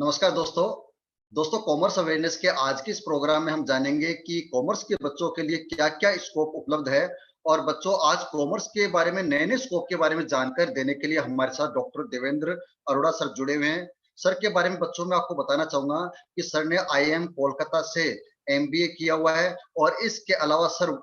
नमस्कार दोस्तों। Commerce awareness के आज के इस प्रोग्राम में हम जानेंगे कि कॉमर्स के बच्चों के लिए क्या-क्या स्कोप उपलब्ध है। और बच्चों, आज कॉमर्स के बारे में नए-नए स्कोप के बारे में जानकारी देने के लिए हमारे साथ डॉक्टर देवेंद्र अरोड़ा सर जुड़े हुए हैं। सर के बारे में बच्चों मैं आपको बताना चाहूंगा कि सर ने आईआईएम कोलकाता से एमबीए किया हुआ है और इसके अलावा सर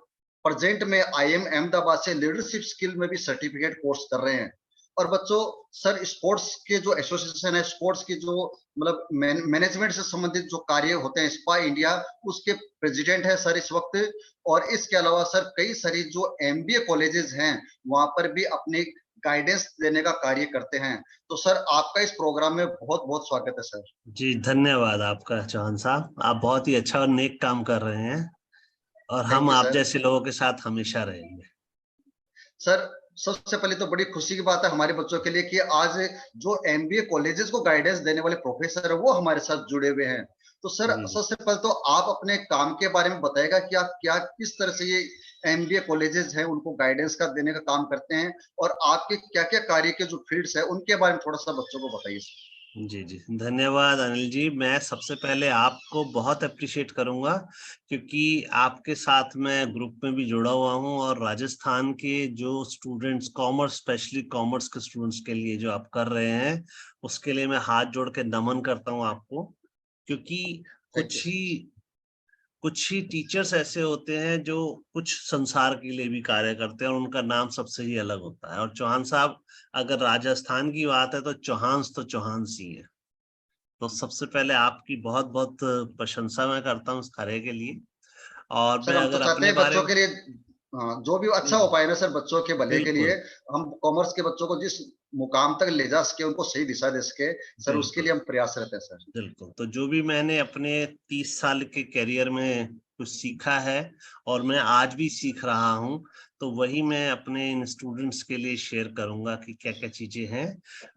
प्रेजेंट में आईआईएम अहमदाबाद से लीडरशिप स्किल में भी सर्टिफिकेट कोर्स कर रहे हैं। और बच्चों, सर स्पोर्ट्स के जो एसोसिएशन है, स्पोर्ट्स की जो मतलब मैनेजमेंट से संबंधित जो कार्य होते हैं, स्पा इंडिया, उसके प्रेसिडेंट है सर इस वक्त। और इसके अलावा सर कई सारी जो एमबीए कॉलेजेस हैं वहां पर भी अपने गाइडेंस देने का कार्य करते हैं। तो सर आपका इस प्रोग्राम में बहुत बहुत स्वागत है सर। जी धन्यवाद आपका चौहान साहब। आप बहुत ही अच्छा और नेक काम कर रहे हैं और थैंक हम यू आप सर। जैसे लोगों के साथ हमेशा रहेंगे। सर सबसे पहले तो बड़ी खुशी की बात है हमारे बच्चों के लिए कि आज जो एमबीए कॉलेजेस को गाइडेंस देने वाले प्रोफेसर है वो हमारे साथ जुड़े हुए हैं। तो सर जी जी सबसे पहले तो आप अपने काम के बारे में बताएगा कि आप क्या किस तरह से ये एमबीए कॉलेजेस हैं उनको गाइडेंस का देने का काम करते हैं, और आपके क्या क्या कार्य के जो फील्ड्स है उनके बारे में थोड़ा सा बच्चों को बताइए सर। जी जी धन्यवाद अनिल जी। मैं सबसे पहले आपको बहुत अप्रिशिएट करूंगा क्योंकि आपके साथ मैं ग्रुप में भी जुड़ा हुआ हूं और राजस्थान के जो स्टूडेंट्स कॉमर्स, स्पेशली कॉमर्स के स्टूडेंट्स के लिए जो आप कर रहे हैं उसके लिए मैं हाथ जोड़ के नमन करता हूं आपको। क्योंकि थैंक यू कुछ सर। ही कुछ ही टीचर्स ऐसे होते हैं जो कुछ संसार के लिए भी कार्य करते हैं और उनका नाम सबसे ही अलग होता है। और चौहान साहब, अगर राजस्थान की बात है तो चौहान सी है। तो सबसे पहले आपकी बहुत बहुत प्रशंसा मैं करता हूँ इस कार्य के लिए। और सर मैं हम तो अगर चाहते अपने हैं बारे बच्चों में के लिए जो भी जी अच्छा हो जी पाए ना सर, बच्चों के भले के लिए बिल्कुल हम कॉमर्स के बच्चों को जिस मुकाम तक ले जा सके, उनको सही दिशा दे सके सर, उसके लिए बिल्कुल हम प्रयास रहते हैं सर। बिल्कुल। तो जो भी मैंने अपने 30 साल के करियर में कुछ सीखा है और मैं आज भी सीख रहा हूँ, तो वही मैं अपने इन स्टूडेंट्स के लिए शेयर करूंगा कि क्या क्या चीजें हैं।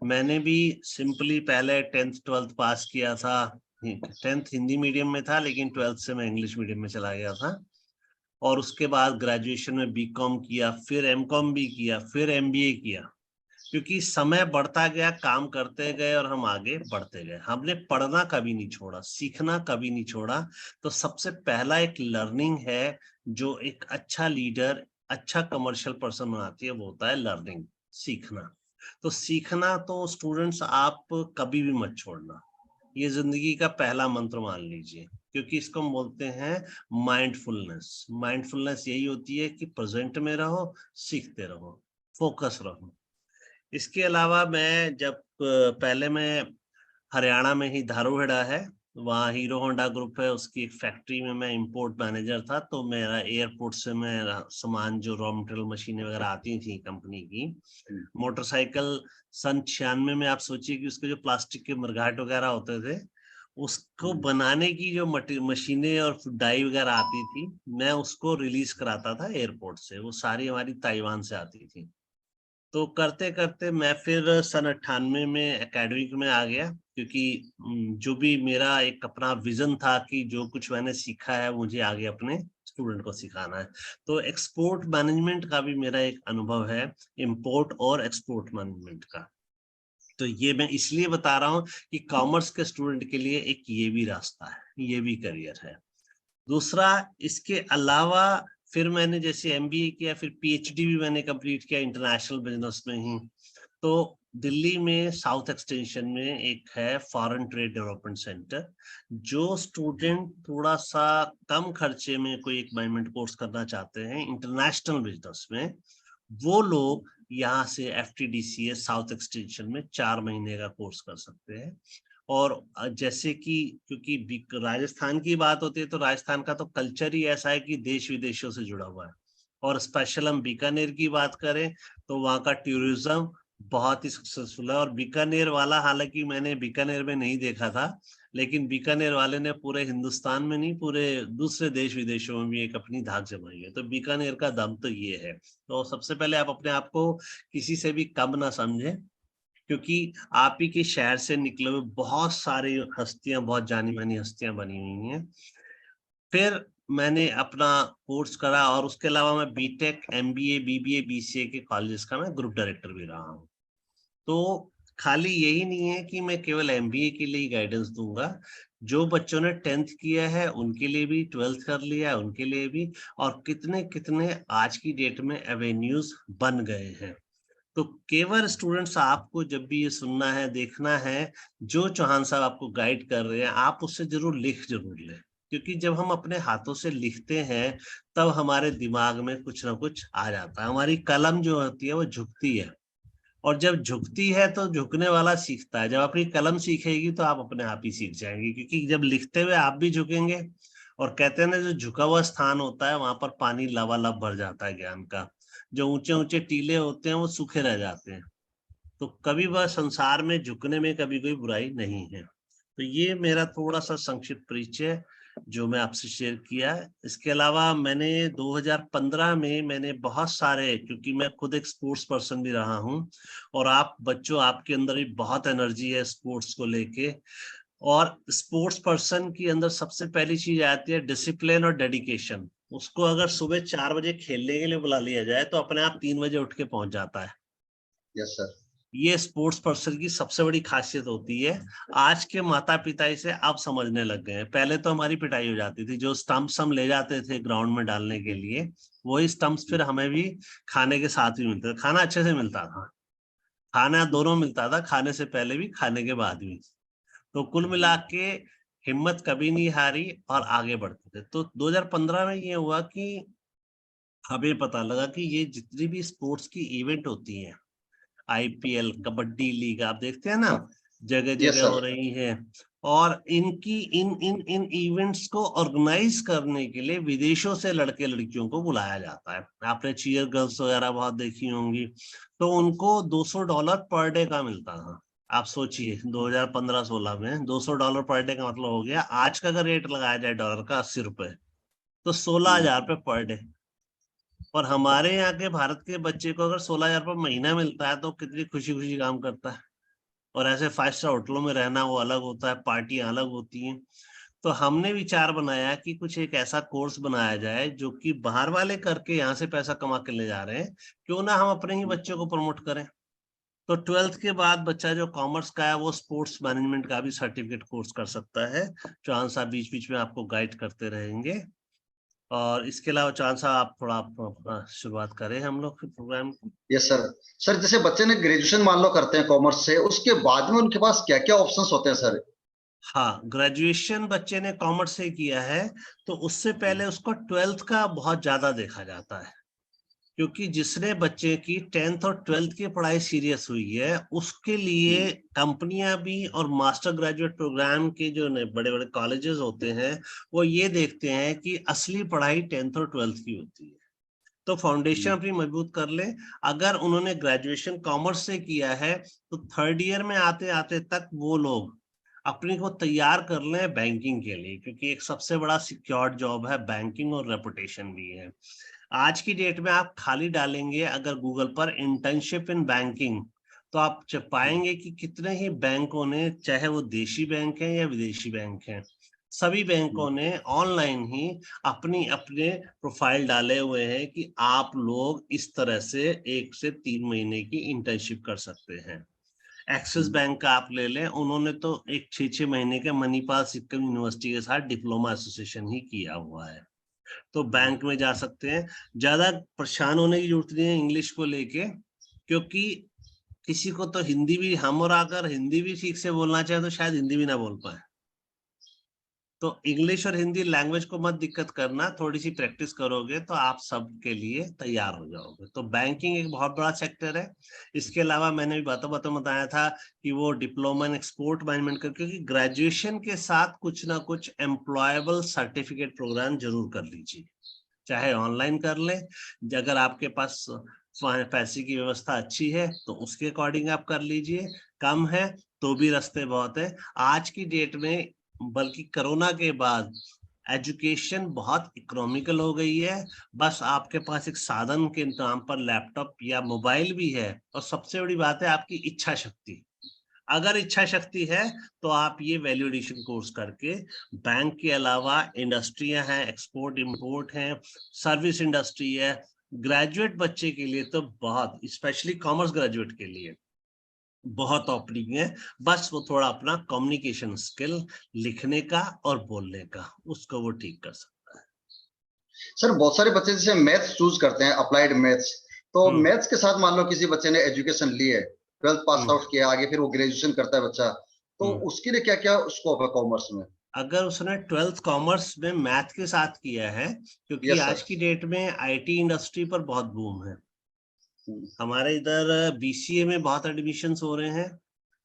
मैंने भी सिंपली पहले 10th 12th पास किया था। 10th हिंदी मीडियम में था लेकिन 12th से मैं इंग्लिश मीडियम में चला गया था। और उसके बाद ग्रेजुएशन में बीकॉम किया, फिर एमकॉम भी किया, फिर एमबीए किया। क्योंकि समय बढ़ता गया, काम करते गए और हम आगे बढ़ते गए। हमने पढ़ना कभी नहीं छोड़ा, सीखना कभी नहीं छोड़ा। तो सबसे पहला एक लर्निंग है जो एक अच्छा लीडर, अच्छा कमर्शियल पर्सन बनाती है, वो होता है लर्निंग, सीखना। तो सीखना तो स्टूडेंट्स आप कभी भी मत छोड़ना। ये जिंदगी का पहला मंत्र मान लीजिए, क्योंकि इसको हम बोलते हैं माइंडफुलनेस। माइंडफुलनेस यही होती है कि प्रेजेंट में रहो, सीखते रहो, फोकस रहो। इसके अलावा मैं जब पहले मैं हरियाणा में ही धारूहेड़ा है, वहाँ हीरो होंडा ग्रुप है, उसकी एक फैक्ट्री में मैं इंपोर्ट मैनेजर था। तो मेरा एयरपोर्ट से मेरा सामान जो रॉ मटेरियल मशीनें वगैरह आती थी कंपनी की, मोटरसाइकिल सन 96 में आप सोचिए कि उसके जो प्लास्टिक के मरघाट वगैरह होते थे, उसको बनाने की जो मशीनें और डाई वगैरह आती थी, मैं उसको रिलीज कराता था एयरपोर्ट से। वो सारी हमारी ताइवान से आती थी। तो करते करते मैं फिर सन 98 में एकेडमिक में आ गया, क्योंकि जो भी मेरा एक अपना विजन था कि जो कुछ मैंने सीखा है मुझे आगे अपने स्टूडेंट को सिखाना है। तो एक्सपोर्ट मैनेजमेंट का भी मेरा एक अनुभव है, इंपोर्ट और एक्सपोर्ट मैनेजमेंट का। तो ये मैं इसलिए बता रहा हूँ कि कॉमर्स के स्टूडेंट के लिए एक ये भी रास्ता है, ये भी करियर है। दूसरा, इसके अलावा फिर मैंने जैसे एमबीए किया, फिर पीएचडी भी मैंने कंप्लीट किया इंटरनेशनल बिजनेस में ही। तो दिल्ली में साउथ एक्सटेंशन में एक है फॉरेन ट्रेड डेवलपमेंट सेंटर। जो स्टूडेंट थोड़ा सा कम खर्चे में कोई एक मैनेजमेंट कोर्स करना चाहते हैं इंटरनेशनल बिजनेस में, वो लोग यहाँ से एफटीडीसीएस साउथ एक्सटेंशन में 4 महीने का कोर्स कर सकते हैं। और जैसे कि क्योंकि राजस्थान की बात होती है तो राजस्थान का तो कल्चर ही ऐसा है कि देश विदेशों से जुड़ा हुआ है। और स्पेशल हम बीकानेर की बात करें तो वहाँ का टूरिज्म बहुत ही सक्सेसफुल है। और बीकानेर वाला, हालांकि मैंने बीकानेर में नहीं देखा था, लेकिन बीकानेर वाले ने पूरे हिंदुस्तान में नहीं, पूरे दूसरे देश विदेशों में भी एक अपनी धाक जमाई है। तो बीकानेर का दम तो ये है। तो सबसे पहले आप अपने आप को किसी से भी कम ना समझें, क्योंकि आप ही के शहर से निकले हुए बहुत सारी हस्तियां, बहुत जानी मानी हस्तियां बनी हुई हैं। फिर मैंने अपना कोर्स करा और उसके अलावा मैं बीटेक, एमबीए, बीबीए, बीसीए के कॉलेज का मैं ग्रुप डायरेक्टर भी रहा हूँ। तो खाली यही नहीं है कि मैं केवल एमबीए के लिए गाइडेंस दूंगा, जो बच्चों ने 10th किया है उनके लिए भी, 12th कर लिया है उनके लिए भी, और कितने कितने आज की डेट में एवेन्यूज बन गए हैं। तो केवल स्टूडेंट्स, आपको जब भी ये सुनना है, देखना है, जो चौहान साहब आपको गाइड कर रहे हैं, आप उससे जरूर जरूर लें, क्योंकि जब हम अपने हाथों से लिखते हैं तब हमारे दिमाग में कुछ ना कुछ आ जाता है। हमारी कलम जो होती है वो झुकती है, और जब झुकती है तो झुकने वाला सीखता है। जब अपनी कलम सीखेगी तो आप अपने आप ही सीख जाएंगे, क्योंकि जब लिखते हुए आप भी झुकेंगे, और कहते हैं ना, जो झुका हुआ स्थान होता है वहां पर पानी लबालब भर जाता है ज्ञान का। जो ऊंचे ऊंचे टीले होते हैं वो सूखे रह जाते हैं। तो कभी वह संसार में झुकने में कभी कोई बुराई नहीं है। तो ये मेरा थोड़ा सा संक्षिप्त परिचय जो मैं आपसे शेयर किया। इसके अलावा मैंने 2015 में मैंने बहुत सारे, क्योंकि मैं खुद एक स्पोर्ट्स पर्सन भी रहा हूँ, और आप बच्चों, आपके अंदर भी बहुत एनर्जी है स्पोर्ट्स को लेके, और स्पोर्ट्स पर्सन के अंदर सबसे पहली चीज आती है डिसिप्लिन और डेडिकेशन। उसको अगर सुबह 4 बजे खेलने के लिए बुला लिया जाए तो अपने आप 3 बजे उठ के पहुंच जाता है। Yes sir. ये स्पोर्ट्स पर्सन की सबसे बड़ी खासियत होती है। आज के माता पिता इसे अब समझने लग गए हैं। पहले तो हमारी पिटाई हो जाती थी, जो स्टंप्स हम ले जाते थे ग्राउंड में डालने के लिए, वही स्टंप्स फिर हमें भी खाने के साथ भी मिलते थे। खाना अच्छे से मिलता था, खाना दोनों मिलता था, खाने से पहले भी खाने के बाद भी। तो कुल मिला के हिम्मत कभी नहीं हारी और आगे बढ़ते थे। तो 2015 में ये हुआ कि हमें पता लगा कि ये जितनी भी स्पोर्ट्स की इवेंट होती हैं, आईपीएल, कबड्डी लीग, आप देखते हैं ना, जगह यस जगह सर। हो रही है, और इनकी इन इन इन इवेंट्स को ऑर्गेनाइज करने के लिए विदेशों से लड़के लड़कियों को बुलाया जाता है। आपने चीयर गर्ल्स वगैरह बहुत देखी होंगी। तो उनको $200 पर डे का मिलता था। आप सोचिए 2015-16 में $200 पर डे का मतलब हो गया, आज का अगर रेट लगाया जाए डॉलर का 80 रुपए, तो 16,000 रुपये पर डे। और हमारे यहाँ के भारत के बच्चे को अगर 16,000 रुपये महीना मिलता है तो कितनी खुशी खुशी काम करता है। और ऐसे 5 स्टार होटलों में रहना वो अलग होता है, पार्टियां अलग होती हैं। तो हमने विचार बनाया कि कुछ एक ऐसा कोर्स बनाया जाए जो कि बाहर वाले करके यहाँ से पैसा कमा के ले जा रहे हैं, क्यों ना हम अपने ही बच्चों को प्रमोट करें। तो 12th के बाद बच्चा जो कॉमर्स का है वो स्पोर्ट्स मैनेजमेंट का भी सर्टिफिकेट कोर्स कर सकता है। चौहान साहब बीच बीच में आपको गाइड करते रहेंगे। और इसके अलावा चौहान साहब आप थोड़ा अपना शुरुआत करें हम लोग फिर प्रोग्राम की। Yes sir. सर जैसे बच्चे ने ग्रेजुएशन मान लो करते हैं कॉमर्स से, उसके बाद में उनके पास क्या क्या ऑप्शंस होते हैं सर? हाँ, ग्रेजुएशन बच्चे ने कॉमर्स से किया है तो उससे पहले उसको 12th का बहुत ज्यादा देखा जाता है, क्योंकि जिसने बच्चे की 10th और 12th की पढ़ाई सीरियस हुई है उसके लिए कंपनियां भी, और मास्टर ग्रेजुएट प्रोग्राम के जो बड़े बड़े कॉलेजेस होते हैं वो ये देखते हैं कि असली पढ़ाई 10th और 12th की होती है। तो फाउंडेशन अपनी मजबूत कर ले। अगर उन्होंने ग्रेजुएशन कॉमर्स से किया है तो 3rd ईयर में आते आते तक वो लोग अपने को तैयार कर लें बैंकिंग के लिए, क्योंकि एक सबसे बड़ा सिक्योर्ड जॉब है बैंकिंग, और रेपुटेशन भी है। आज की डेट में आप खाली डालेंगे अगर गूगल पर इंटर्नशिप इन बैंकिंग, तो आप पाएंगे कि कितने ही बैंकों ने, चाहे वो देशी बैंक है या विदेशी बैंक है, सभी बैंकों ने ऑनलाइन ही अपनी अपने प्रोफाइल डाले हुए हैं कि आप लोग इस तरह से 1 से 3 महीने की इंटर्नशिप कर सकते हैं। एक्सिस बैंक का आप ले लें, उन्होंने तो एक 6-6 महीने के मणिपाल सिक्किम यूनिवर्सिटी के साथ डिप्लोमा एसोसिएशन ही किया हुआ है। तो बैंक में जा सकते हैं। ज्यादा परेशान होने की जरूरत नहीं है इंग्लिश को लेके, क्योंकि किसी को तो हिंदी भी, हम और अगर हिंदी भी ठीक से बोलना चाहे तो शायद हिंदी भी ना बोल पाए। तो इंग्लिश और हिंदी लैंग्वेज को मत दिक्कत करना, थोड़ी सी प्रैक्टिस करोगे तो आप सबके लिए तैयार हो जाओगे। तो बैंकिंग एक बहुत बड़ा सेक्टर है। इसके अलावा मैंने भी बातों बातों बताया था कि वो डिप्लोमा इन एक्सपोर्ट मैनेजमेंट कर, क्योंकि ग्रेजुएशन के साथ कुछ ना कुछ एम्प्लॉयबल सर्टिफिकेट प्रोग्राम जरूर कर लीजिए, चाहे ऑनलाइन कर लें, अगर आपके पास पैसे की व्यवस्था अच्छी है तो उसके अकॉर्डिंग आप कर लीजिए, कम है तो भी रास्ते बहुत है। आज की डेट में, बल्कि कोरोना के बाद, एजुकेशन बहुत इकोनॉमिकल हो गई है। बस आपके पास एक साधन के नाम पर लैपटॉप या मोबाइल भी है, और सबसे बड़ी बात है आपकी इच्छा शक्ति। अगर इच्छा शक्ति है तो आप ये वैल्यू एडिशन कोर्स करके बैंक के अलावा इंडस्ट्रियां हैं, एक्सपोर्ट इंपोर्ट हैं, सर्विस इंडस्ट्री है, ग्रेजुएट बच्चे के लिए तो बहुत, स्पेशली कॉमर्स ग्रेजुएट के लिए बहुत ओपनिंग है, बस वो थोड़ा अपना कम्युनिकेशन स्किल, लिखने का और बोलने का, उसको वो ठीक कर सकता है। सर बहुत सारे बच्चे जैसे मैथ्स चूज करते हैं, अप्लाइड मैथ्स, तो हम्म मैथ्स के साथ मान लो किसी बच्चे ने एजुकेशन ली है, 12th पास हम्म आउट किया, आगे फिर वो ग्रेजुएशन करता है बच्चा, तो हम्म उसके लिए क्या क्या स्कोप है कॉमर्स में? अगर उसने 12th कॉमर्स में मैथ के साथ किया है, क्योंकि यस आज सर। की डेट में आईटी इंडस्ट्री पर बहुत बूम है, हमारे इधर बीसीए में बहुत एडमिशन्स हो रहे हैं,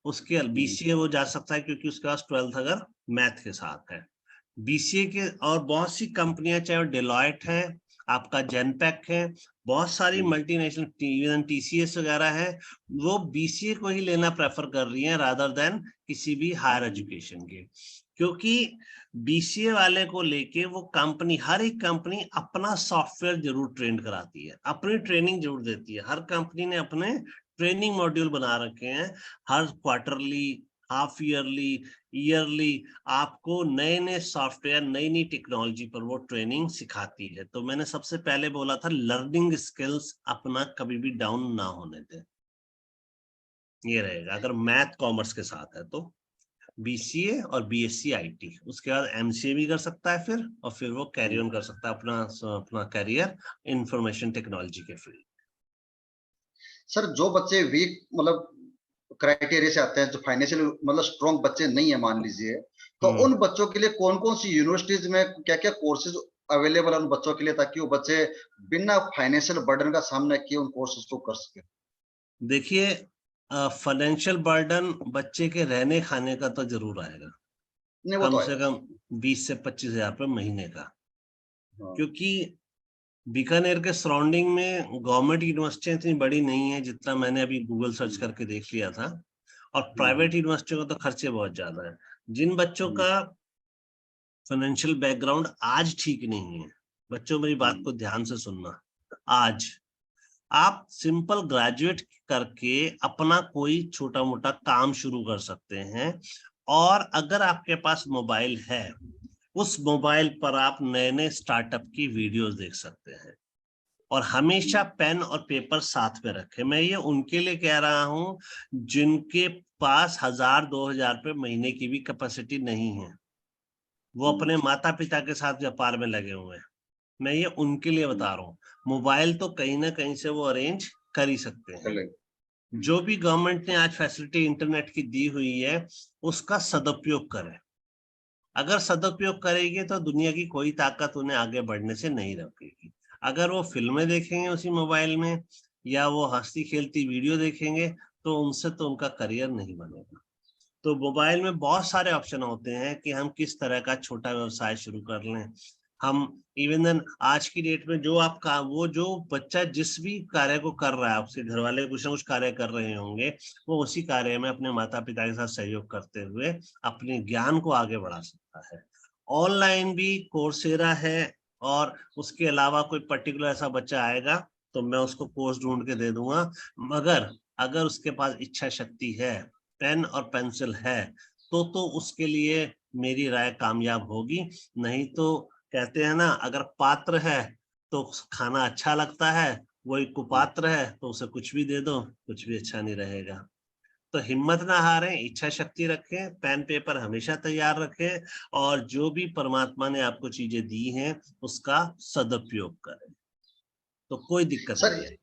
उसके बीसीए वो जा सकता है क्योंकि उसके पास 12th अगर मैथ के साथ है। बीसीए के और बहुत सी कंपनियां, चाहे वो डेलॉयट है, आपका जेनपैक है, बहुत सारी मल्टीनेशनल इवन टीसीएस वगैरह है, वो बीसीए को ही लेना प्रेफर कर रही हैं रादर देन किसी भी हायर एजुकेशन के, क्योंकि बीसीए वाले को लेके वो कंपनी, हर एक कंपनी अपना सॉफ्टवेयर जरूर ट्रेन कराती है, अपनी ट्रेनिंग जरूर देती है। हर कंपनी ने अपने ट्रेनिंग मॉड्यूल बना रखे हैं, हर क्वार्टरली, हाफ ईयरली, ईयरली आपको नए नए सॉफ्टवेयर, नई नई टेक्नोलॉजी पर वो ट्रेनिंग सिखाती है। तो मैंने सबसे पहले बोला था, लर्निंग स्किल्स अपना कभी भी डाउन ना होने दें, ये रहेगा। अगर मैथ कॉमर्स के साथ है तो बीसीए और बीएससी आईटी, उसके बाद एमसीए भी कर सकता है फिर, और फिर वो कैरी ऑन कर सकता है अपना अपना करियर इंफॉर्मेशन टेक्नोलॉजी के फील्ड। सर जो बच्चे वीक मतलब क्राइटेरिया से आते हैं, जो फाइनेंशियल मतलब स्ट्रॉन्ग बच्चे नहीं है मान लीजिए, तो हम्म उन बच्चों के लिए कौन कौन सी यूनिवर्सिटीज में क्या क्या कोर्सेज अवेलेबल है उन बच्चों के लिए, ताकि वो बच्चे बिना फाइनेंशियल बर्डन का सामना किए उन कोर्सेज को कर सके? देखिए, फाइनेंशियल बर्डन बच्चे के रहने खाने का तो जरूर आएगा, नहीं वो तो कम से आएगा। कम 20 से 25 हजार रुपये महीने का, हाँ। क्योंकि बीकानेर के सराउंडिंग में गवर्नमेंट यूनिवर्सिटियां इतनी बड़ी नहीं है, जितना मैंने अभी गूगल सर्च करके देख लिया था, और प्राइवेट यूनिवर्सिटियों का तो खर्चे बहुत ज्यादा है। जिन बच्चों हम्म, का फाइनेंशियल बैकग्राउंड आज ठीक नहीं है, बच्चों मेरी बात हम्म, को ध्यान से सुनना, आज आप सिंपल ग्रेजुएट करके अपना कोई छोटा मोटा काम शुरू कर सकते हैं, और अगर आपके पास मोबाइल है, उस मोबाइल पर आप नए नए स्टार्टअप की वीडियोस देख सकते हैं, और हमेशा पेन और पेपर साथ में रखें। मैं ये उनके लिए कह रहा हूं जिनके पास 1000-2000 रुपये महीने की भी कैपेसिटी नहीं है, वो अपने माता पिता के साथ व्यापार में लगे हुए हैं, मैं ये उनके लिए बता रहा हूँ। मोबाइल तो कहीं ना कहीं से वो अरेंज कर ही सकते हैं। चले। जो भी गवर्नमेंट ने आज फैसिलिटी इंटरनेट की दी हुई है, उसका सदुपयोग करें। अगर सदुपयोग करेंगे तो दुनिया की कोई ताकत उन्हें आगे बढ़ने से नहीं रोकेगी। अगर वो फिल्में देखेंगे उसी मोबाइल में, या वो हंसती खेलती वीडियो देखेंगे, तो उनसे तो उनका करियर नहीं बनेगा। तो मोबाइल में बहुत सारे ऑप्शन होते हैं कि हम किस तरह का छोटा व्यवसाय शुरू कर लें। हम इवन देन आज की डेट में जो आपका, वो जो बच्चा जिस भी कार्य को कर रहा है, आपके घर वाले कुछ ना कुछ कार्य कर रहे होंगे, वो उसी कार्य में अपने माता पिता के साथ सहयोग करते हुए अपने ज्ञान को आगे बढ़ा सकता है। ऑनलाइन भी कोर्सेरा है, और उसके अलावा कोई पर्टिकुलर ऐसा बच्चा आएगा तो मैं उसको कोर्स ढूंढ के दे दूंगा, मगर अगर उसके पास इच्छा शक्ति है, पेन और पेंसिल है, तो उसके लिए मेरी राय कामयाब होगी। नहीं तो कहते हैं ना, अगर पात्र है तो खाना अच्छा लगता है, वही कुपात्र है तो उसे कुछ भी दे दो, कुछ भी अच्छा नहीं रहेगा। तो हिम्मत ना हारें, इच्छा शक्ति रखें, पेन पेपर हमेशा तैयार रखें, और जो भी परमात्मा ने आपको चीजें दी हैं उसका सदुपयोग करें, तो कोई दिक्कत सर नहीं है।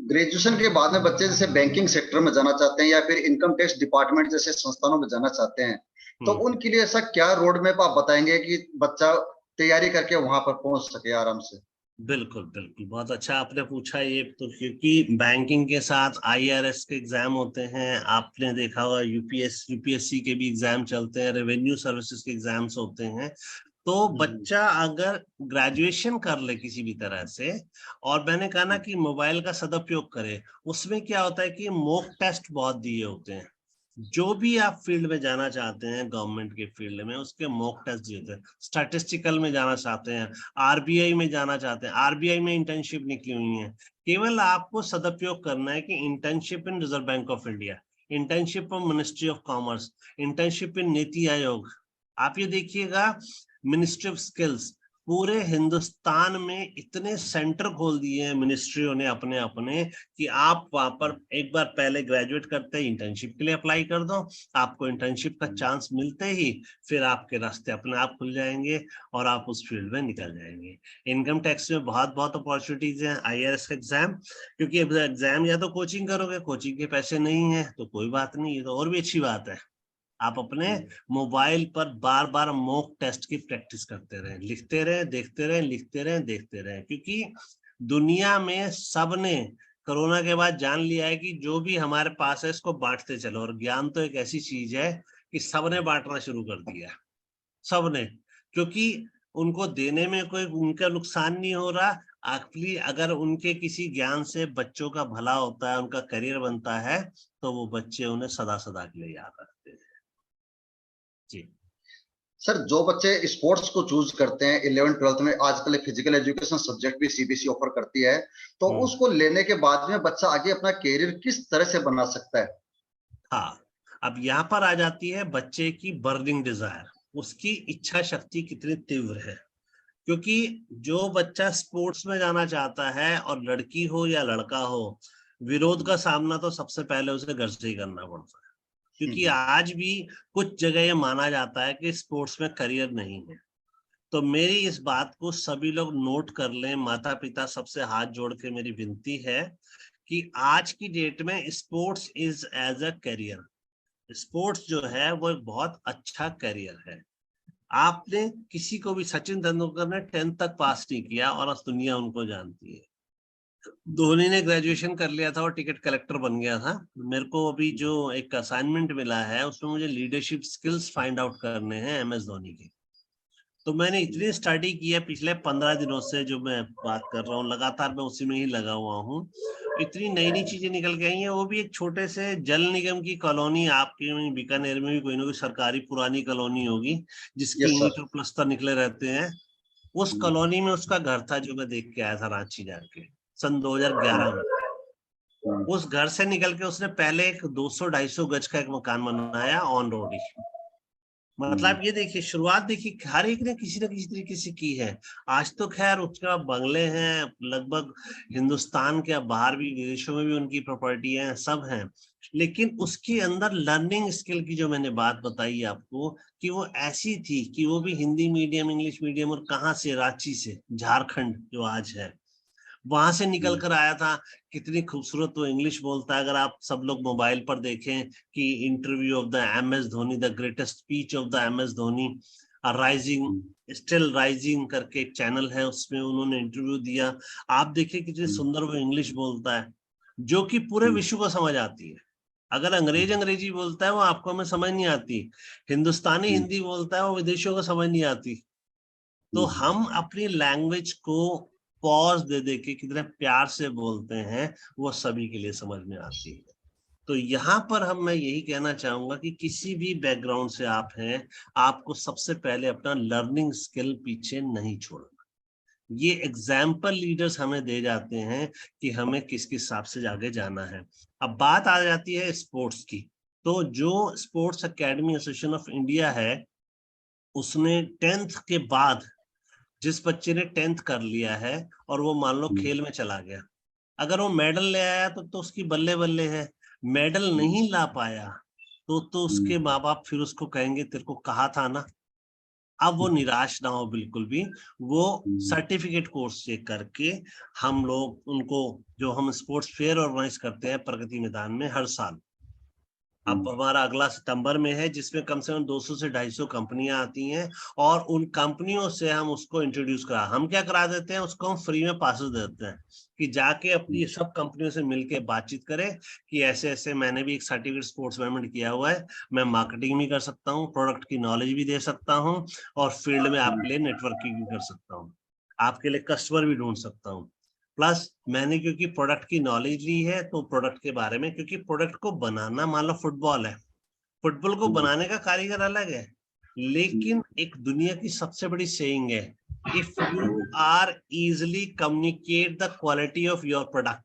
ग्रेजुएशन के बाद में बच्चे जैसे बैंकिंग सेक्टर में जाना चाहते हैं या फिर इनकम टैक्स डिपार्टमेंट जैसे संस्थानों में जाना चाहते हैं, तो हम्म उनके लिए ऐसा क्या रोड मैप आप बताएंगे कि बच्चा तैयारी करके वहां पर पहुंच सके आराम से? बिल्कुल बिल्कुल, बहुत अच्छा आपने पूछा ये तो, क्योंकि बैंकिंग के साथ आईआरएस के एग्जाम होते हैं, आपने देखा होगा यूपीएससी के भी एग्जाम चलते हैं, रेवेन्यू सर्विसेज के एग्जाम्स होते हैं। तो बच्चा अगर ग्रेजुएशन कर ले किसी भी तरह से, और मैंने कहा ना कि मोबाइल का सदुपयोग करे, उसमें क्या होता है कि मॉक टेस्ट बहुत दिए होते हैं। जो भी आप फील्ड में जाना चाहते हैं, गवर्नमेंट के फील्ड में, उसके मॉक टेस्ट दिए होते हैं। स्टैटिस्टिकल में जाना चाहते हैं, आरबीआई में जाना चाहते हैं, आरबीआई में इंटर्नशिप निकली हुई है। केवल आपको सदुपयोग करना है कि internship in reserve bank of India, internship in ministry of commerce, internship in NITI Aayog. आप ये देखिएगा, मिनिस्ट्री ऑफ स्किल्स, पूरे हिंदुस्तान में इतने सेंटर खोल दिए हैं मिनिस्ट्रियों ने अपने अपने, कि आप वहां पर एक बार पहले ग्रेजुएट करते ही इंटर्नशिप के लिए अप्लाई कर दो, आपको इंटर्नशिप का चांस मिलते ही फिर आपके रास्ते अपने आप खुल जाएंगे और आप उस फील्ड में निकल जाएंगे। इनकम टैक्स में बहुत बहुत अपॉर्चुनिटीज हैं, IRS का एग्जाम, क्योंकि एग्जाम या तो कोचिंग करोगे, कोचिंग के पैसे नहीं है तो कोई बात नहीं, ये तो और भी अच्छी बात है, आप अपने मोबाइल पर बार बार मॉक टेस्ट की प्रैक्टिस करते रहें, लिखते रहें, देखते रहें, लिखते रहें, देखते रहें, क्योंकि दुनिया में सबने कोरोना के बाद जान लिया है कि जो भी हमारे पास है इसको बांटते चलो, और ज्ञान तो एक ऐसी चीज है कि सबने बांटना शुरू कर दिया, सबने, क्योंकि उनको देने में कोई उनका नुकसान नहीं हो रहा। एक्चुअली अगर उनके किसी ज्ञान से बच्चों का भला होता है, उनका करियर बनता है, तो वो बच्चे उन्हें सदा सदा के लिए याद रखते हैं। जी सर, जो बच्चे स्पोर्ट्स को चूज करते हैं 11th-12th में, आजकल फिजिकल एजुकेशन सब्जेक्ट भी CBSE ऑफर करती है, तो उसको लेने के बाद में बच्चा आगे अपना कैरियर किस तरह से बना सकता है? हाँ, अब यहाँ पर आ जाती है बच्चे की बर्निंग डिजायर, उसकी इच्छा शक्ति कितनी तीव्र है, क्योंकि जो बच्चा स्पोर्ट्स में जाना चाहता है, और लड़की हो या लड़का हो, विरोध का सामना तो सबसे पहले उसे घर से ही करना पड़ता है, क्योंकि आज भी कुछ जगह ये माना जाता है कि स्पोर्ट्स में करियर नहीं है। तो मेरी इस बात को सभी लोग नोट कर लें, माता पिता सबसे हाथ जोड़ के मेरी विनती है कि आज की डेट में sports is as a career, sports जो है वो एक बहुत अच्छा करियर है। आपने किसी को भी, सचिन तेंदुलकर ने 10th तक पास नहीं किया और आज दुनिया उनको जानती है। धोनी ने ग्रेजुएशन कर लिया था और टिकट कलेक्टर बन गया था। मेरे को अभी जो एक असाइनमेंट मिला है उसमें मुझे लीडरशिप स्किल्स फाइंड आउट करने हैं MS धोनी के। तो मैंने इतनी स्टडी की है पिछले 15 दिनों से, जो मैं बात कर रहा हूँ लगातार मैं उसी में ही लगा हुआ हूँ, इतनी नई नई चीजें निकल के आई हैं। वो भी एक छोटे से जल निगम की कॉलोनी, आपके बीकानेर में भी कोई ना कोई सरकारी पुरानी कॉलोनी होगी जिसकी यस ईंट सर। और प्लस्तर निकले रहते हैं। उस कॉलोनी में उसका घर था जो मैं देख के आया था रांची जाके सन 2011 में। उस घर से निकल के उसने पहले एक 200-250 गज का एक मकान बनाया ऑन रोड ही। मतलब ये देखिए, शुरुआत देखिए, हर एक ने किसी न किसी तरीके से की है। आज तो खैर उसके बंगले हैं लगभग हिंदुस्तान के, बाहर भी विदेशों में भी उनकी प्रॉपर्टी है, सब हैं। लेकिन उसके अंदर लर्निंग स्किल की जो मैंने बात बताई आपको, कि वो ऐसी थी कि वो भी हिंदी मीडियम, इंग्लिश मीडियम, और कहाँ से, रांची से, झारखंड जो आज है, वहां से निकल कर आया था। कितनी खूबसूरत वो इंग्लिश बोलता है। अगर आप सब लोग मोबाइल पर देखें कि interview of the MS Dhoni, the greatest speech of the MS Dhoni, rising still rising करके एक चैनल है, उसमें उन्होंने इंटरव्यू दिया। आप देखिए कितनी सुंदर वो इंग्लिश बोलता है, जो कि पूरे विश्व को समझ आती है। अगर अंग्रेजी बोलता है वो आपको, हमें समझ नहीं आती। हिंदुस्तानी हिंदी बोलता है वो विदेशियों को समझ नहीं आती। तो हम अपनी लैंग्वेज को पॉज दे दे के कितने प्यार से बोलते हैं, वो सभी के लिए समझ में आती है। तो यहाँ पर मैं यही कहना चाहूंगा कि किसी भी बैकग्राउंड से आप हैं, आपको सबसे पहले अपना लर्निंग स्किल पीछे नहीं छोड़ना। ये एग्जाम्पल लीडर्स हमें दे जाते हैं कि हमें किस किस हिसाब से आगे जाना है। अब बात आ जाती है स्पोर्ट्स की, तो जो sports academy association of India है, उसने 10th के बाद, जिस बच्चे ने 10th कर लिया है और वो मान लो खेल में चला गया, अगर वो मेडल ले आया तो उसकी बल्ले बल्ले है। मेडल नहीं ला पाया तो उसके माँ बाप फिर उसको कहेंगे तेरे को कहा था ना। अब वो निराश ना हो बिल्कुल भी, वो सर्टिफिकेट कोर्स चेक करके हम लोग उनको, जो हम स्पोर्ट्स फेयर ऑर्गेनाइज करते हैं प्रगति मैदान में हर साल, अब हमारा अगला सितंबर में है, जिसमें कम से कम 200 से 250 कंपनियां आती हैं, और उन कंपनियों से हम उसको इंट्रोड्यूस करा, हम क्या करा देते हैं, उसको हम फ्री में पासेस देते हैं कि जाके अपनी सब कंपनियों से मिलके बातचीत करें कि ऐसे ऐसे मैंने भी एक सर्टिफिकेट स्पोर्ट्स मैनेजमेंट किया हुआ है, मैं मार्केटिंग भी कर सकता हूँ, प्रोडक्ट की नॉलेज भी दे सकता हूँ, और फील्ड में आपके लिए नेटवर्किंग भी कर सकता हूँ, आपके लिए कस्टमर भी ढूंढ सकता हूँ। प्लस मैंने क्योंकि प्रोडक्ट की नॉलेज ली है, तो प्रोडक्ट के बारे में, क्योंकि प्रोडक्ट को बनाना, मान लो फुटबॉल है, फुटबॉल को बनाने का कारीगर अलग है, लेकिन एक दुनिया की सबसे बड़ी सेइंग है, if you are easily communicate the quality of your product,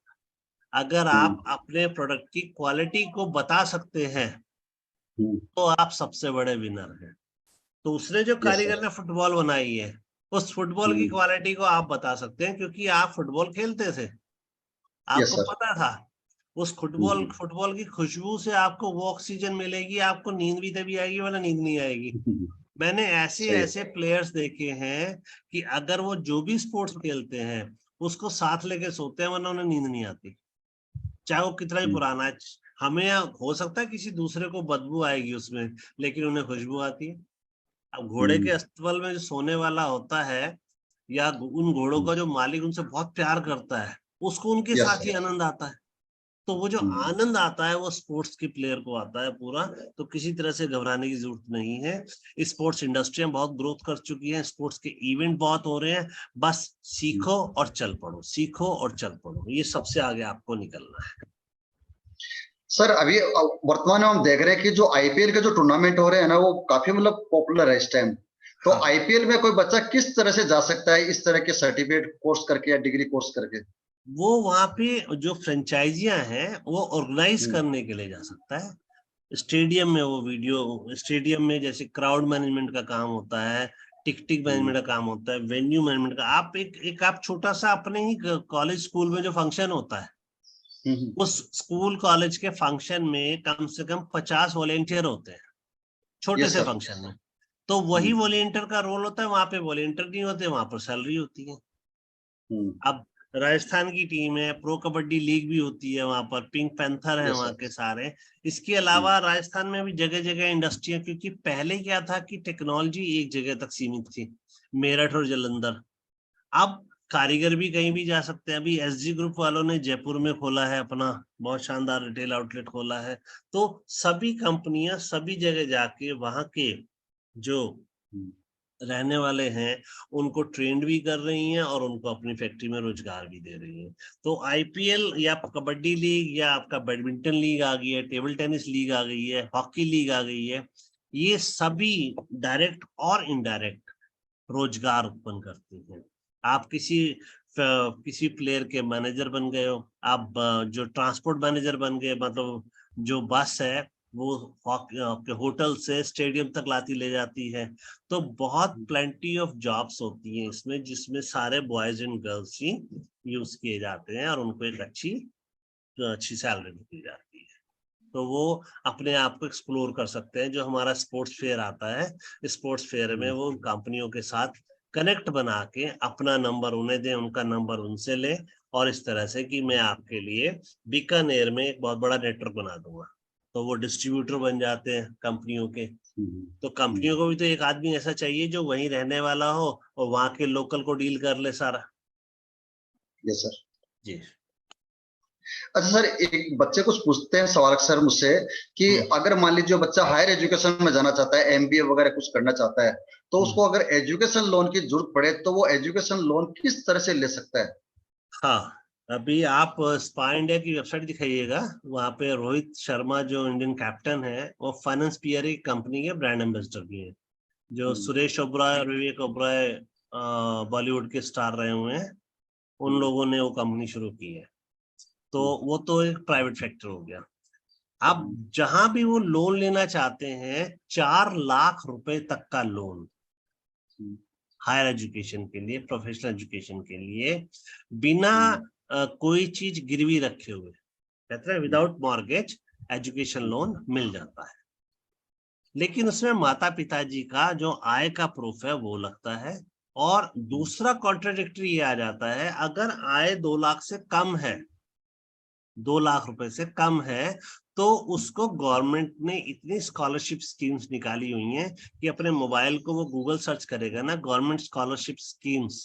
अगर आप अपने प्रोडक्ट की क्वालिटी को बता सकते हैं तो आप सबसे बड़े विनर हैं। तो उसने जो यस कारीगर सर। ने फुटबॉल बनाई है, उस फुटबॉल की क्वालिटी को आप बता सकते हैं, क्योंकि आप फुटबॉल खेलते थे, यस आपको सर। पता था उस फुटबॉल फुटबॉल की खुशबू से आपको वो ऑक्सीजन मिलेगी, आपको नींद भी तभी आएगी, वरना नींद नहीं आएगी। मैंने ऐसे सही है। ऐसे प्लेयर्स देखे हैं कि अगर वो जो भी स्पोर्ट्स खेलते हैं उसको साथ लेके सोते हैं, वरना उन्हें नींद नहीं आती, चाहे वो कितना ही पुराना है। हमें हो सकता है किसी दूसरे को बदबू आएगी उसमें, लेकिन उन्हें खुशबू आती है। अब घोड़े के अस्तबल में जो सोने वाला होता है, या उन घोड़ों का जो मालिक उनसे बहुत प्यार करता है, उसको उनके यस साथ ही सर। आनंद आता है। तो वो जो आनंद आता है वो स्पोर्ट्स के प्लेयर को आता है पूरा। तो किसी तरह से घबराने की जरूरत नहीं है। स्पोर्ट्स इंडस्ट्री में बहुत ग्रोथ कर चुकी है, स्पोर्ट्स के इवेंट बहुत हो रहे हैं। बस सीखो और चल पड़ो, सीखो और चल पड़ो, ये सबसे आगे आपको निकलना है। सर अभी वर्तमान में हम देख रहे हैं कि जो आईपीएल के जो टूर्नामेंट हो रहे हैं ना, वो काफी मतलब पॉपुलर है इस टाइम। तो हाँ, आईपीएल में कोई बच्चा किस तरह से जा सकता है, इस तरह के सर्टिफिकेट कोर्स करके या डिग्री कोर्स करके? वो वहां पे जो फ्रेंचाइजियां हैं वो ऑर्गेनाइज हम्म। करने के लिए जा सकता है। स्टेडियम में वो वीडियो, स्टेडियम में जैसे क्राउड मैनेजमेंट का काम होता है, टिकटिंग मैनेजमेंट का काम होता है, वेन्यू मैनेजमेंट का, आप एक आप छोटा सा अपने ही कॉलेज स्कूल में जो फंक्शन होता है, हम्म। उस स्कूल कॉलेज के फंक्शन में कम से कम 50 वॉलेंटियर होते हैं, छोटे यस से सर। फंक्शन में। तो वही वॉलेंटियर का रोल होता है, वहां पे वॉलेंटियर नहीं होते, वहां पर सैलरी होती है। हम्म। अब राजस्थान की टीम है, प्रो कबड्डी लीग भी होती है वहां पर, पिंक पैंथर है यस वहां सर। के सारे। इसके अलावा राजस्थान में भी जगह जगह इंडस्ट्री है, क्योंकि पहले क्या था कि टेक्नोलॉजी एक जगह तक सीमित थी, मेरठ और जालंधर। अब कारीगर भी कहीं भी जा सकते हैं। अभी एसजी ग्रुप वालों ने जयपुर में खोला है अपना बहुत शानदार रिटेल आउटलेट खोला है। तो सभी कंपनियां सभी जगह जाके वहां के जो रहने वाले हैं उनको ट्रेंड भी कर रही हैं और उनको अपनी फैक्ट्री में रोजगार भी दे रही हैं। तो आईपीएल या कबड्डी लीग या आपका बैडमिंटन लीग आ गई है, टेबल टेनिस लीग आ गई है, हॉकी लीग आ गई है, ये सभी डायरेक्ट और इनडायरेक्ट रोजगार उत्पन्न करती हैं। आप किसी प्लेयर के मैनेजर बन गए हो, आप जो ट्रांसपोर्ट मैनेजर बन गए, मतलब जो बस है वो आपके होटल से स्टेडियम तक लाती ले जाती है। तो बहुत प्लेंटी ऑफ जॉब्स होती हैं इसमें, जिसमें सारे boys and girls he use किए जाते हैं और उनको एक अच्छी अच्छी सैलरी दी जाती है। तो वो अपने आप को एक्सप्लोर कर सकते हैं। जो हमारा स्पोर्ट्स फेयर आता है, स्पोर्ट्स फेयर में वो कंपनियों के साथ कनेक्ट बना के अपना नंबर उन्हें दें, उनका नंबर उनसे ले, और इस तरह से कि मैं आपके लिए बीकानेर में एक बहुत बड़ा नेटवर्क बना दूंगा। तो वो डिस्ट्रीब्यूटर बन जाते हैं कंपनियों के। तो कंपनियों को भी तो एक आदमी ऐसा चाहिए जो वहीं रहने वाला हो और वहां के लोकल को डील कर ले सारा। Yes sir. जी। अच्छा सर, एक बच्चे कुछ पूछते हैं सवाल अक्सर मुझसे कि हम्म अगर मान लीजिए बच्चा हायर एजुकेशन में जाना चाहता है, एमबीए वगैरह कुछ करना चाहता है, तो हम्म। उसको अगर एजुकेशन लोन की जरूरत पड़े तो वो एजुकेशन लोन किस तरह से ले सकता है? हाँ, अभी आप स्पा इंडिया की वेबसाइट दिखाइएगा, वहां पे रोहित शर्मा जो इंडियन कैप्टन है वो फाइनेंस पीआर की कंपनी के ब्रांड एम्बेसडर भी है। जो सुरेश ओबराय और विवेक ओबराय बॉलीवुड के स्टार रहे हुए हैं, उन लोगों ने वो कंपनी शुरू की है। तो वो तो एक प्राइवेट सेक्टर हो गया। अब जहां भी वो लोन लेना चाहते हैं, 4 लाख रुपए तक का लोन हायर एजुकेशन के लिए, प्रोफेशनल एजुकेशन के लिए, बिना कोई चीज गिरवी रखे हुए, कहते हैं विदाउट मॉर्गेज एजुकेशन लोन मिल जाता है। लेकिन उसमें माता पिताजी का जो आय का प्रूफ है वो लगता है। और दूसरा कॉन्ट्राडिक्टरी ये आ जाता है, अगर आय 2 लाख से कम है, 2 लाख रुपए से कम है, तो उसको गवर्नमेंट ने इतनी स्कॉलरशिप स्कीम्स निकाली हुई हैं कि अपने मोबाइल को वो गूगल सर्च करेगा ना, government scholarship schemes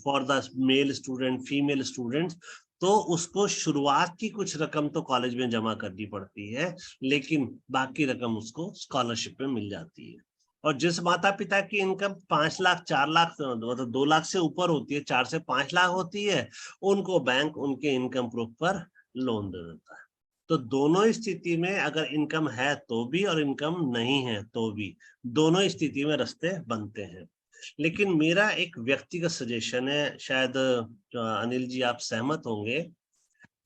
for the male student, female students, तो उसको शुरुआत की कुछ रकम तो कॉलेज में जमा करनी पड़ती है, लेकिन बाकी रकम उसको स्कॉलरशिप में मिल जाती है। और जिस माता पिता की इनकम 5 लाख 4 लाख मतलब 2 लाख से ऊपर होती है, 4 से 5 लाख होती है, उनको बैंक उनके इनकम प्रूफ पर लोन दे देता है। तो दोनों स्थिति में अगर इनकम है तो भी और इनकम नहीं है तो भी, दोनों स्थिति में रास्ते बनते हैं। लेकिन मेरा एक व्यक्तिगत सजेशन है, शायद अनिल जी आप सहमत होंगे,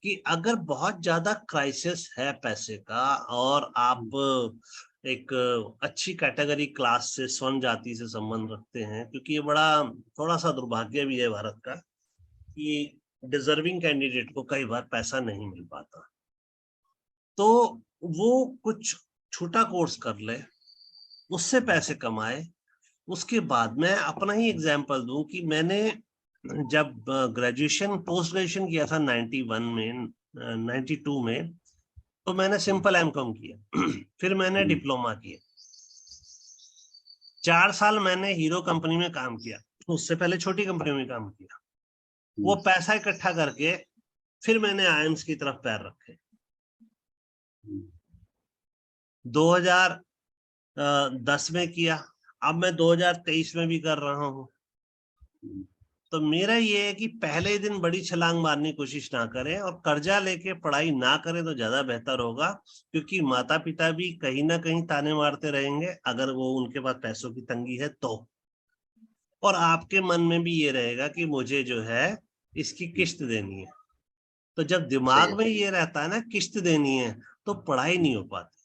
कि अगर बहुत ज्यादा क्राइसिस है पैसे का और आप एक अच्छी कैटेगरी क्लास से, स्वर्ण जाति से संबंध रखते हैं, क्योंकि ये बड़ा थोड़ा सा दुर्भाग्य भी है भारत का कि डिजर्विंग कैंडिडेट को कई बार पैसा नहीं मिल पाता। तो वो कुछ छोटा कोर्स कर ले, उससे पैसे कमाए। उसके बाद मैं अपना ही एग्जाम्पल दूं कि मैंने जब ग्रेजुएशन पोस्ट ग्रेजुएशन किया था 91 में 92 में, तो मैंने सिंपल एमकॉम किया। फिर मैंने डिप्लोमा किया। 4 साल मैंने हीरो कंपनी में काम किया, उससे पहले छोटी कंपनी में काम किया। वो पैसा इकट्ठा करके फिर मैंने आईएम्स की तरफ पैर रखे। 2010 में किया, अब मैं 2023 में भी कर रहा हूँ। तो मेरा ये है कि पहले दिन बड़ी छलांग मारने की कोशिश ना करें, और कर्जा लेके पढ़ाई ना करें तो ज्यादा बेहतर होगा, क्योंकि माता पिता भी कहीं ना कहीं ताने मारते रहेंगे अगर वो उनके पास पैसों की तंगी है तो। और आपके मन में भी ये रहेगा कि मुझे जो है इसकी किस्त देनी है। तो जब दिमाग में ये रहता है ना किस्त देनी है, तो पढ़ाई नहीं हो पाती।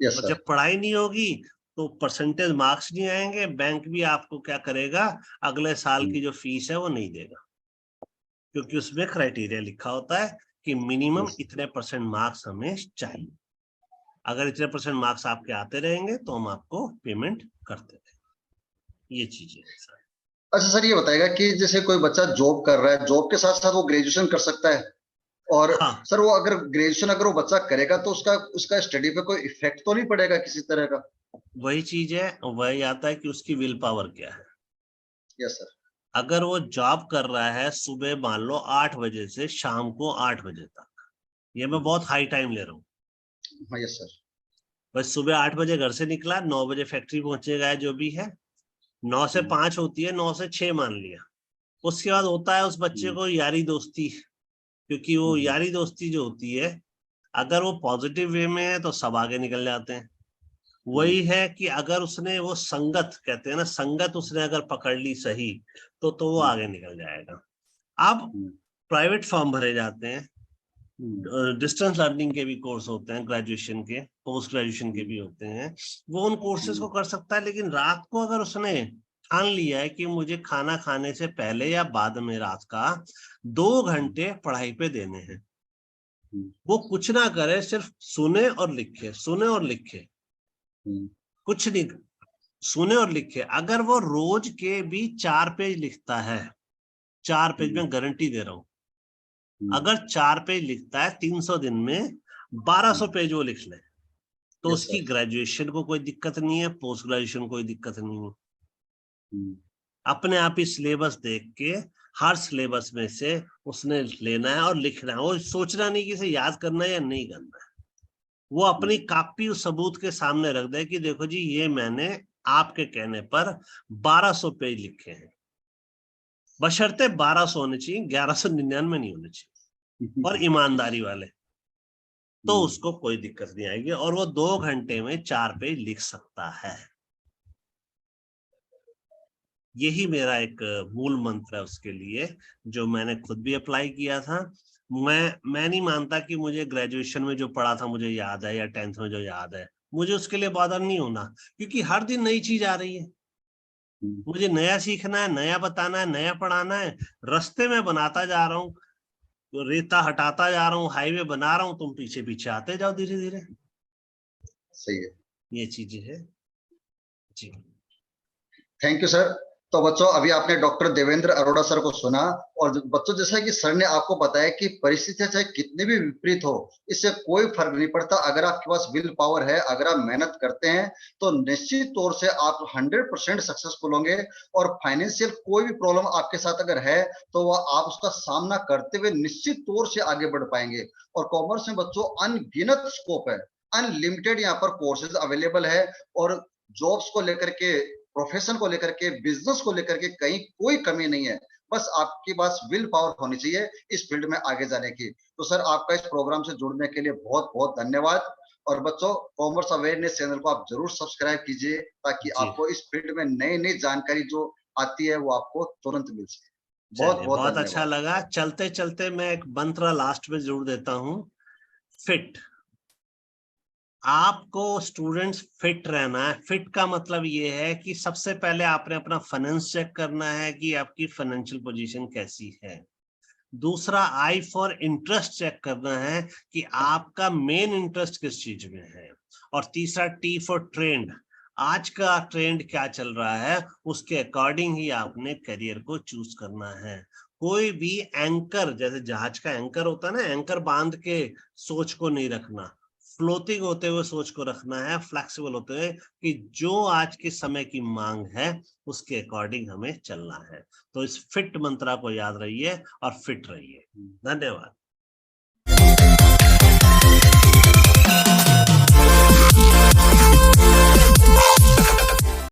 और जब पढ़ाई नहीं होगी तो परसेंटेज मार्क्स नहीं आएंगे, बैंक भी आपको क्या करेगा, अगले साल की जो फीस है वो नहीं देगा, क्योंकि उसमें क्राइटेरिया लिखा होता है कि मिनिमम इतने परसेंट मार्क्स हमें चाहिए। अगर इतने परसेंट मार्क्स आपके आते रहेंगे तो हम आपको पेमेंट करते रहेंगे। ये चीजें हैं सर। अच्छा सर, ये बताएगा कि जैसे कोई बच्चा जॉब कर रहा है, जॉब के साथ साथ वो ग्रेजुएशन कर सकता है, और हाँ, सर वो अगर ग्रेजुएशन अगर वो बच्चा करेगा तो उसका उसका स्टडी पे कोई इफेक्ट तो नहीं पड़ेगा किसी तरह का? वही चीज है, वही आता है कि उसकी विल पावर क्या है। Yes sir. अगर वो जॉब कर रहा है सुबह मान लो 8 बजे से शाम को 8 बजे तक, ये मैं बहुत हाई टाइम ले रहा हूँ। हाँ यस सर। बस सुबह 8 बजे घर से निकला, 9 बजे फैक्ट्री पहुंचेगा, जो भी है 9 से 5 होती है, 9 से 6 मान लिया। उसके बाद होता है उस बच्चे को यारी दोस्ती, क्योंकि वो यारी दोस्ती जो होती है, अगर वो पॉजिटिव वे में है तो सब आगे निकल जाते हैं। वही है कि अगर उसने वो संगत कहते हैं ना, संगत उसने अगर पकड़ ली सही, तो वो आगे निकल जाएगा। अब प्राइवेट फॉर्म भरे जाते हैं, डिस्टेंस लर्निंग के भी कोर्स होते हैं, ग्रेजुएशन के, पोस्ट ग्रेजुएशन के भी होते हैं, वो उन कोर्सेज को कर सकता है। लेकिन रात को अगर उसने ठान लिया है कि मुझे खाना खाने से पहले या बाद में रात का 2 घंटे पढ़ाई पे देने हैं, वो कुछ ना करे, सिर्फ सुने और लिखे, सुने और लिखे, कुछ नहीं, सुने और लिखे। अगर वो रोज के भी 4 पेज लिखता है, 4 पेज में गारंटी दे रहा हूं, अगर 4 पेज लिखता है 300 दिन में 1200 पेज वो लिख ले, तो उसकी ग्रेजुएशन को कोई दिक्कत नहीं है, पोस्ट ग्रेजुएशन कोई दिक्कत नहीं है। अपने आप ही सिलेबस देख के हर सिलेबस में से उसने लेना है और लिखना है, वो सोचना नहीं कि इसे याद करना है या नहीं करना है। वो अपनी कॉपी उस सबूत के सामने रख दे कि देखो जी, ये मैंने आपके कहने पर 1200 पेज लिखे हैं, बशर्ते 1200 होने चाहिए, 1199 नहीं होने चाहिए, और ईमानदारी वाले, तो उसको कोई दिक्कत नहीं आएगी और वो 2 घंटे में 4 पेज लिख सकता है। यही मेरा एक मूल मंत्र है उसके लिए, जो मैंने खुद भी अप्लाई किया था। मैं नहीं मानता कि मुझे ग्रेजुएशन में जो पढ़ा था मुझे याद है, या 10th में जो याद है, मुझे उसके लिए बॉदर नहीं होना, क्योंकि हर दिन नई चीज आ रही है। मुझे नया सीखना है, नया बताना है, नया पढ़ाना है। रास्ते में बनाता जा रहा हूँ, रेता हटाता जा रहा हूँ, हाईवे बना रहा हूँ, तुम पीछे पीछे आते जाओ धीरे धीरे। सही है। ये चीजें है जी। Thank you sir. तो बच्चों, अभी आपने डॉक्टर देवेंद्र अरोड़ा सर को सुना, और बच्चों जैसा कि सर ने आपको बताया कि परिस्थितियां चाहे कितनी भी विपरीत हो, इससे कोई फर्क नहीं पड़ता। अगर आपके पास विल पावर है, अगर आप मेहनत करते हैं, तो निश्चित तौर से आप 100% सक्सेसफुल होंगे। और फाइनेंशियल कोई भी प्रॉब्लम आपके साथ अगर है, तो वह आप उसका सामना करते हुए निश्चित तौर से आगे बढ़ पाएंगे। और कॉमर्स में बच्चों अनगिनत स्कोप है, अनलिमिटेड यहाँ पर कोर्सेज अवेलेबल है, और जॉब्स को लेकर के, प्रोफेशन को लेकर के, बिजनेस को लेकर के कहीं कोई कमी नहीं है। बस आपके पास विल पावर होनी चाहिए इस फील्ड में आगे जाने की। तो सर, आपका इस प्रोग्राम से जुड़ने के लिए बहुत बहुत धन्यवाद। और बच्चों, कॉमर्स अवेयरनेस चैनल को आप जरूर सब्सक्राइब कीजिए, ताकि आपको इस फील्ड में नई नई जानकारी जो आती है वो आपको तुरंत मिल सके। बहुत चलिए, बहुत बहुत अच्छा धन्यवाद। लगा। चलते चलते मैं एक मंत्र लास्ट में जरूर देता हूँ, फिट आपको स्टूडेंट्स फिट रहना है। फिट का मतलब ये है कि सबसे पहले आपने अपना फाइनेंस चेक करना है कि आपकी फाइनेंशियल पोजीशन कैसी है। दूसरा, आई फॉर इंटरेस्ट चेक करना है कि आपका मेन इंटरेस्ट किस चीज में है। और तीसरा, टी फॉर ट्रेंड, आज का ट्रेंड क्या चल रहा है उसके अकॉर्डिंग ही आपने करियर को चूज करना है। कोई भी एंकर, जैसे जहाज का एंकर होता है ना, एंकर बांध के सोच को नहीं रखना, फ्लोटिंग होते हुए सोच को रखना है, फ्लेक्सिबल होते हुए कि जो आज के समय की मांग है उसके अकॉर्डिंग हमें चलना है। तो इस फिट मंत्रा को याद रहिए और फिट रहिए। धन्यवाद।